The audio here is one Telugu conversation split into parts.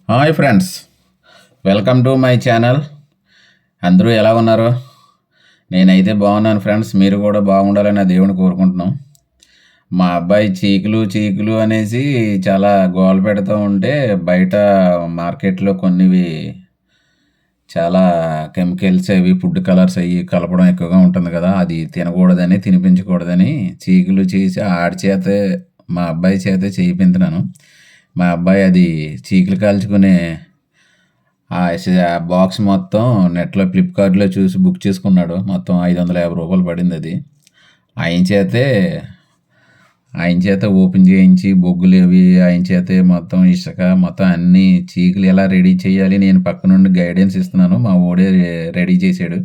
Hi friends, welcome to my channel. అందరూ ఎలా ఉన్నారు? నేనైతే బాగున్నాను ఫ్రెండ్స్. మీరు కూడా బాగుండాలని ఆ దేవుని కోరుకుంటున్నాం. మా అబ్బాయి చీకులు చీకులు అనేసి చాలా గోల పెడుతూ ఉంటే బయట మార్కెట్లో కొన్నివి చాలా కెమికల్స్ అవి ఫుడ్ కలర్స్ అవి కలపడం ఎక్కువగా ఉంటుంది కదా, అది తినకూడదని తినిపించకూడదని చీకులు చేసి ఆడి చేతే మా అబ్బాయి చేతే చేయించుతున్నాను. మా అబ్బాయి అది చీకులు కాల్చుకునే ఆ బాక్స్ మొత్తం నెట్‌లో ఫ్లిప్‌కార్ట్‌లో చూసి బుక్ చేసుకున్నాడు. మొత్తం రూ. 550 పడింది అది. ఆయన చేతే ఆయన చేత ఓపెన్ చేయించి బొగ్గులు అవి ఆయన చేతే మొత్తం ఇసుక మొత్తం అన్నీ చీకులు ఎలా రెడీ చేయాలి నేను పక్క నుండి గైడెన్స్ ఇస్తున్నాను. మా వోడే రెడీ చేశాడు.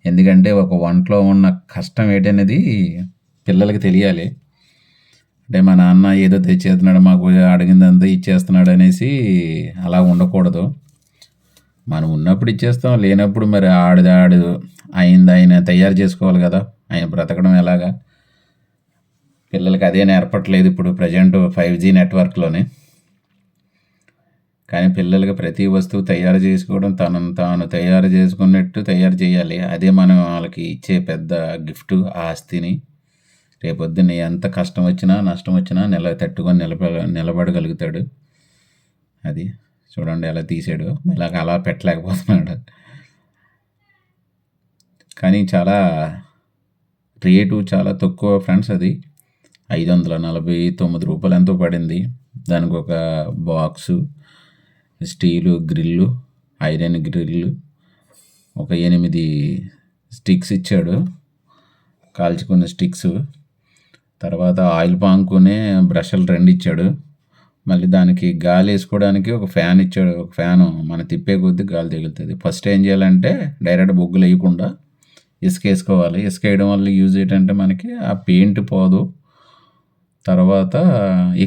ఎందుకంటే ఒక వంటలో ఉన్న కష్టం ఏంటనేది పిల్లలకి తెలియాలి. అంటే మా నాన్న ఏదో తెచ్చేస్తున్నాడు, మాకు అడిగిందంతా ఇచ్చేస్తున్నాడు అనేసి అలా ఉండకూడదు. మనం ఉన్నప్పుడు ఇచ్చేస్తాం, లేనప్పుడు మరి ఆడిది ఆడు అయింది ఆయన తయారు చేసుకోవాలి కదా. ఆయన బ్రతకడం ఎలాగా పిల్లలకి అదే నేర్పట్లేదు ఇప్పుడు ప్రజెంట్ 5G నెట్వర్క్లోనే. కానీ పిల్లలకి ప్రతి వస్తువు తయారు చేసుకోవడం తనను తాను తయారు చేసుకున్నట్టు తయారు చేయాలి. అదే మనం వాళ్ళకి ఇచ్చే పెద్ద గిఫ్ట్, ఆస్తిని. రేపొద్దున ఎంత కష్టం వచ్చినా నష్టం వచ్చినా తట్టుకొని నిలబడగలుగుతాడు. అది చూడండి ఎలా తీసాడు, ఇలాగ అలా పెట్టలేకపోతున్నాడు. కానీ చాలా రేటు చాలా తక్కువ ఫ్రెండ్స్. అది రూ. 549 ఎంతో పడింది. దానికి ఒక box, steel grill, iron grill, ఒక 8 స్టిక్స్ ఇచ్చాడు, కాల్చుకున్న స్టిక్స్. తర్వాత ఆయిల్ పాముకునే బ్రష్లు 2 ఇచ్చాడు. మళ్ళీ దానికి గాలి వేసుకోవడానికి ఒక ఫ్యాన్ ఇచ్చాడు. ఒక ఫ్యాను మనం తిప్పే కొద్దీ గాలి తగులుతుంది. ఫస్ట్ ఏం చేయాలంటే డైరెక్ట్ బొగ్గులు వేయకుండా ఇసుక వేసుకోవాలి. ఇసుక వేయడం వల్ల యూజ్ ఏంటంటే మనకి ఆ పెయింట్ పోదు, తర్వాత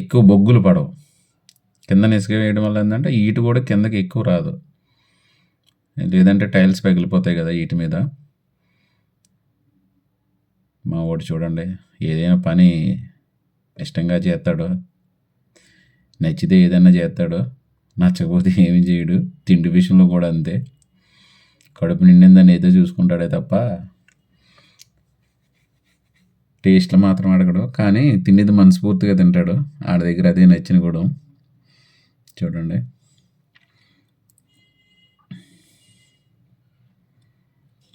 ఎక్కువ బొగ్గులు పడవు. కిందన ఇసుక వేయడం వల్ల ఏంటంటే ఈటు కూడా కిందకి ఎక్కువ రాదు, లేదంటే టైల్స్ పగిలిపోతాయి కదా ఈటి మీద. మా వాడు చూడండి ఏదైనా పని ఇష్టంగా చేస్తాడు, నచ్చితే ఏదైనా చేస్తాడు, నచ్చకపోతే ఏమి చేయడు. తిండి విషయంలో కూడా అంతే. కడుపు నిండిందని ఏదో చూసుకుంటాడే తప్ప టేస్ట్లు మాత్రం అడగడు. కానీ తినేది మనస్ఫూర్తిగా తింటాడు. ఆడ దగ్గర అదే నచ్చిన కూడా. చూడండి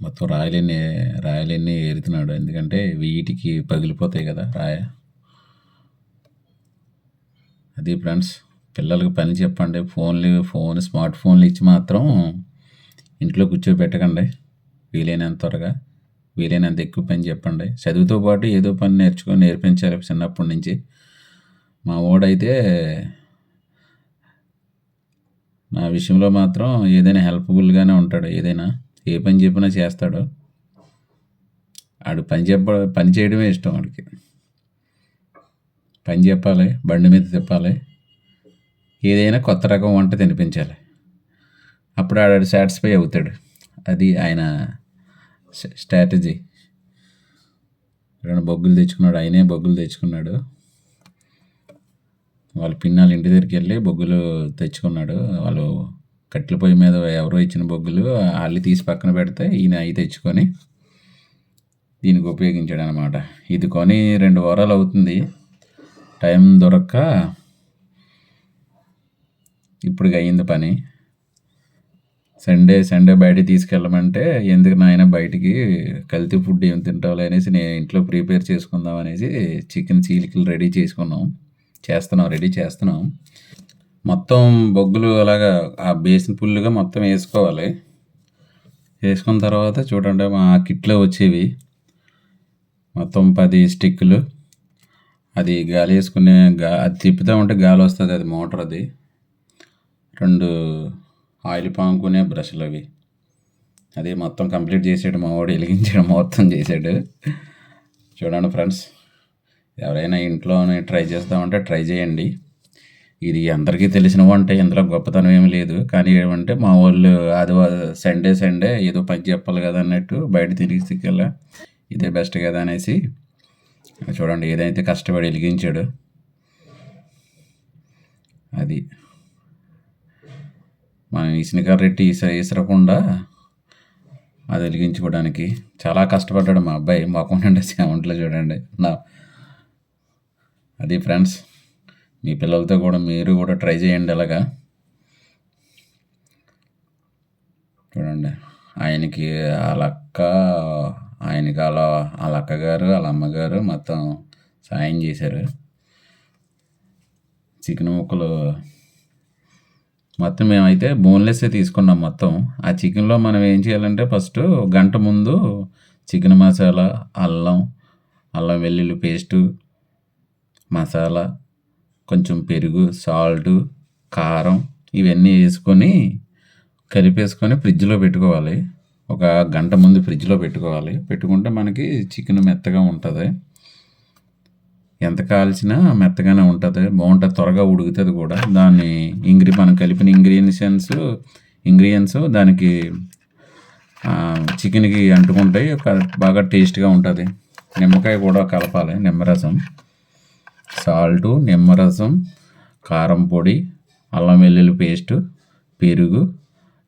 మొత్తం రాయలన్నీ ఏరుతున్నాడు, ఎందుకంటే వీటికి పగిలిపోతాయి కదా రాయ. అది ఫ్రెండ్స్, పిల్లలకి పని చెప్పండి. స్మార్ట్ ఫోన్లు ఇచ్చి మాత్రం ఇంట్లో కూర్చోబెట్టకండి. వీలైనంత త్వరగా వీలైనంత ఎక్కువ పని చెప్పండి. చదువుతో పాటు ఏదో పని నేర్పించాలి చిన్నప్పటి నుంచి. మా వాడైతే నా విషయంలో మాత్రం ఏదైనా హెల్ప్ఫుల్గానే ఉంటాడు. ఏదైనా ఏ పని చెప్పినా చేస్తాడు. ఆడు పని చేయడమే ఇష్టం. వాడికి పని చెప్పాలి, బండి మీద తిప్పాలి, ఏదైనా కొత్త రకం వంట తినిపించాలి. అప్పుడు ఆడు సాటిస్ఫై అవుతాడు. అది ఆయన స్ట్రాటజీ. 2 బొగ్గులు తెచ్చుకున్నాడు, ఆయనే బొగ్గులు తెచ్చుకున్నాడు. వాళ్ళ పిన్నాళ్ళ ఇంటి దగ్గరికి వెళ్ళి బొగ్గులు తెచ్చుకున్నాడు. వాళ్ళు కట్టెల పొయ్యి మీద ఎవరో ఇచ్చిన బొగ్గులు వాళ్ళు తీసి పక్కన పెడితే ఈయన అవి తెచ్చుకొని దీనికి ఉపయోగించాడు అనమాట. ఇది కొని 2 వారాలు అవుతుంది. టైం దొరక్క ఇప్పుడు అయ్యింది పని. సండే బయటికి తీసుకెళ్ళమంటే ఎందుకు నాయన బయటికి కల్తీ ఫుడ్ ఏం తింటావు అనేసి నేను ఇంట్లో ప్రిపేర్ చేసుకుందాం అనేసి చికెన్ చీలికలు రెడీ చేస్తున్నాం. మొత్తం బొగ్గులు అలాగా ఆ బేసిన్ ఫుల్గా మొత్తం వేసుకోవాలి. వేసుకున్న తర్వాత చూడండి మా కిట్లో వచ్చేవి మొత్తం 10 స్టిక్కులు. అది గాలి వేసుకునే అది తిప్పుతూ ఉంటే గాలి వస్తుంది, అది మోటార్. అది 2 ఆయిల్ పాముకునే బ్రష్లు అవి. అది మొత్తం కంప్లీట్ చేసాడు మా వాడు, వెలిగించాడు, మొత్తం చేశాడు. చూడండి ఫ్రెండ్స్, ఎవరైనా ఇంట్లోనే ట్రై చేస్తామంటే ట్రై చేయండి. ఇది అందరికీ తెలిసిన వంట, ఇందులో గొప్పతనం ఏమి లేదు. కానీ ఏమంటే మా వాళ్ళు సండే ఏదో పని చెప్పాలి కదా అన్నట్టు బయట తిరిగి ఇదే బెస్ట్ కదా అనేసి చూడండి ఏదైతే కష్టపడి వెలిగించాడు. అది మనం ఇసుకరెట్టి ఇసరకుండా అది వెలిగించుకోవడానికి చాలా కష్టపడ్డాడు మా అబ్బాయి. మొఖం నిండా చెమటలు చూడండి. అది ఫ్రెండ్స్, మీ పిల్లలతో కూడా మీరు కూడా ట్రై చేయండి. అలాగా చూడండి, ఆయనకి వాళ్ళ అక్క, ఆయనకి వాళ్ళ అక్కగారు, వాళ్ళ అమ్మగారు మొత్తం సాయం చేశారు. చికెన్ ముక్కలు మొత్తం మేమైతే బోన్లెస్సే తీసుకున్నాం మొత్తం. ఆ చికెన్లో మనం ఏం చేయాలంటే ఫస్ట్ గంట ముందు చికెన్ మసాలా, అల్లం వెల్లుల్లి పేస్టు, మసాలా, కొంచెం పెరుగు, సాల్టు, కారం ఇవన్నీ వేసుకొని కలిపేసుకొని ఫ్రిడ్జ్లో పెట్టుకోవాలి. ఒక గంట ముందు ఫ్రిడ్జ్లో పెట్టుకోవాలి. పెట్టుకుంటే మనకి చికెన్ మెత్తగా ఉంటుంది. ఎంత కాల్చినా మెత్తగానే ఉంటుంది, బాగుంటుంది, త్వరగా ఉడుకుతుంది కూడా. దాన్ని మనం కలిపిన ఇంగ్రీడియంట్స్ దానికి చికెన్కి అంటుకుంటాయి, బాగా టేస్ట్గా ఉంటుంది. నిమ్మకాయ కూడా కలపాలి, నిమ్మరసం, సాల్టు, నిమ్మరసం, కారం పొడి, అల్లం వెల్లుల్లి పేస్టు, పెరుగు,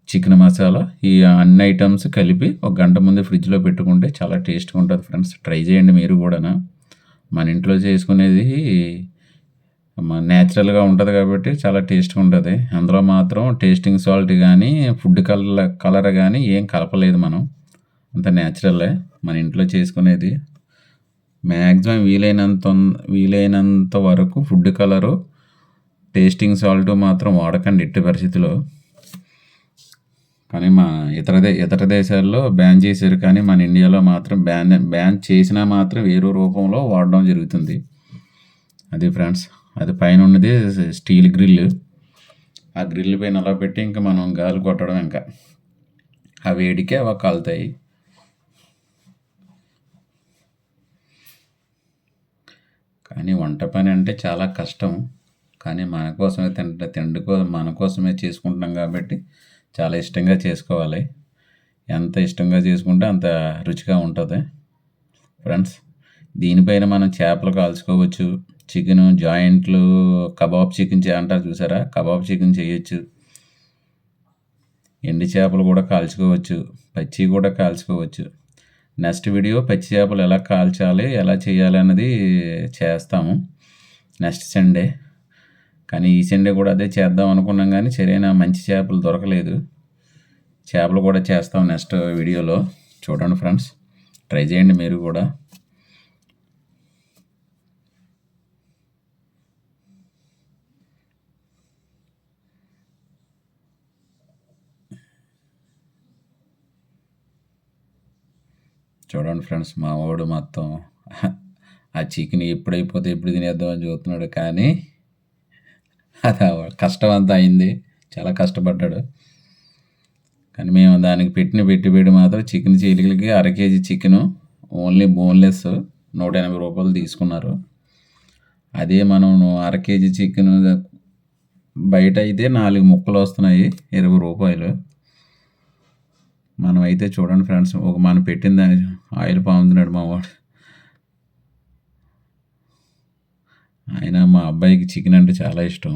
చికెన్ మసాలా, ఈ అన్ని ఐటమ్స్ కలిపి ఒక గంట ముందు ఫ్రిడ్జ్లో పెట్టుకుంటే చాలా టేస్ట్గా ఉంటుంది ఫ్రెండ్స్. ట్రై చేయండి మీరు కూడా. మన ఇంట్లో చేసుకునేది న్యాచురల్గా ఉంటుంది కాబట్టి చాలా టేస్ట్గా ఉంటుంది. అందులో మాత్రం టేస్టింగ్ సాల్ట్ కానీ ఫుడ్ కలర్ కానీ ఏం కలపలేదు మనం. అంత న్యాచురలే మన ఇంట్లో చేసుకునేది. మ్యాక్సిమం వీలైనంత వరకు ఫుడ్ కలరు, టేస్టింగ్ సాల్ట్ మాత్రం వాడకండి ఎట్టి పరిస్థితిలో. కానీ ఇతర దేశాల్లో బ్యాన్ చేశారు, కానీ మన ఇండియాలో మాత్రం బ్యాన్ చేసినా మాత్రం వేరే రూపంలో వాడడం జరుగుతుంది. అది ఫ్రెండ్స్, అది పైన ఉన్నది స్టీల్ గ్రిల్. ఆ గ్రిల్ పైన అలా పెట్టి ఇంకా మనం గాలి కొట్టడం, ఇంకా ఆ వేడికే అవి కాలుతాయి. కానీ వంట పని అంటే చాలా కష్టం. కానీ మన కోసమే మన కోసమే చేసుకుంటున్నాం కాబట్టి చాలా ఇష్టంగా చేసుకోవాలి. ఎంత ఇష్టంగా చేసుకుంటే అంత రుచిగా ఉంటుంది ఫ్రెండ్స్. దీనిపైన మనం చేపలు కాల్చుకోవచ్చు, చికెను జాయింట్లు, కబాబ్ చికెన్ అంటారు చూసారా, కబాబ్ చికెన్ చేయొచ్చు. ఎండి చేపలు కూడా కాల్చుకోవచ్చు, పచ్చి కూడా కాల్చుకోవచ్చు. నెక్స్ట్ వీడియో పచ్చి చేపలు ఎలా కాల్చాలి, ఎలా చేయాలి అన్నది చేస్తాము నెక్స్ట్ సండే. కానీ ఈ సండే కూడా అదే చేద్దాం అనుకున్నాం, కానీ సరైన మంచి చేపలు దొరకలేదు. చేపలు కూడా చేస్తాం నెక్స్ట్ వీడియోలో. చూడండి ఫ్రెండ్స్, ట్రై చేయండి మీరు కూడా. చూడండి ఫ్రెండ్స్, మా వాడు మొత్తం ఆ చికెన్ ఎప్పుడు తినేద్దామని చూస్తున్నాడు, కానీ అది కష్టం అంతా అయింది, చాలా కష్టపడ్డాడు. కానీ మేము దానికి పెట్టుబడి మాత్రం చికెన్ చీలికలకి 1/2 kg చికెను ఓన్లీ బోన్లెస్ 180 రూపాయలు తీసుకున్నారు. అదే మనం 1/2 kg చికెన్ బయట అయితే 4 ముక్కలు వస్తున్నాయి, 20 రూపాయలు. మనం అయితే చూడండి ఫ్రెండ్స్, మనం పెట్టిన దాని ఆయిల్ పాముతున్నాడు మా వాడు. మా అబ్బాయికి చికెన్ అంటే చాలా ఇష్టం.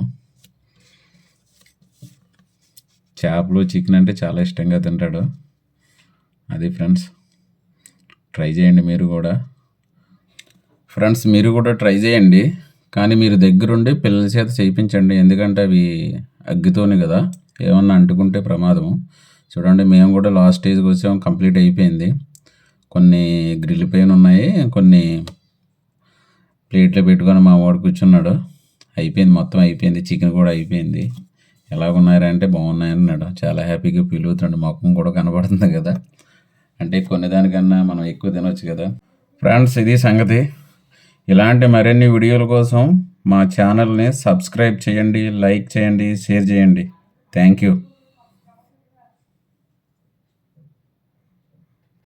చేపలు, చికెన్ అంటే చాలా ఇష్టంగా తింటాడు. అది ఫ్రెండ్స్, ట్రై చేయండి మీరు కూడా. ఫ్రెండ్స్, మీరు కూడా ట్రై చేయండి, కానీ మీరు దగ్గరుండి పిల్లల చేత చేయించండి. ఎందుకంటే అవి అగ్గితోనే కదా, ఏమన్నా అంటుకుంటే ప్రమాదం. చూడండి, మేము కూడా లాస్ట్ స్టేజ్కి వచ్చాము, కంప్లీట్ అయిపోయింది. కొన్ని గ్రిల్ పైన ఉన్నాయి, కొన్ని ప్లేట్లో పెట్టుకొని మా వాడు కూర్చున్నాడు. అయిపోయింది, మొత్తం అయిపోయింది, చికెన్ కూడా అయిపోయింది. ఎలాగున్నారంటే బాగున్నాయన్నాడు. చాలా హ్యాపీగా ఫీల్ అవుతున్నాడు, మొఖం కూడా కనబడుతుంది కదా. అంటే కొన్ని దానికన్నా మనం ఎక్కువ తినొచ్చు కదా ఫ్రెండ్స్. ఇది సంగతి. ఇలాంటి మరిన్ని వీడియోల కోసం మా ఛానల్ని సబ్స్క్రైబ్ చేయండి, లైక్ చేయండి, షేర్ చేయండి. Thank you.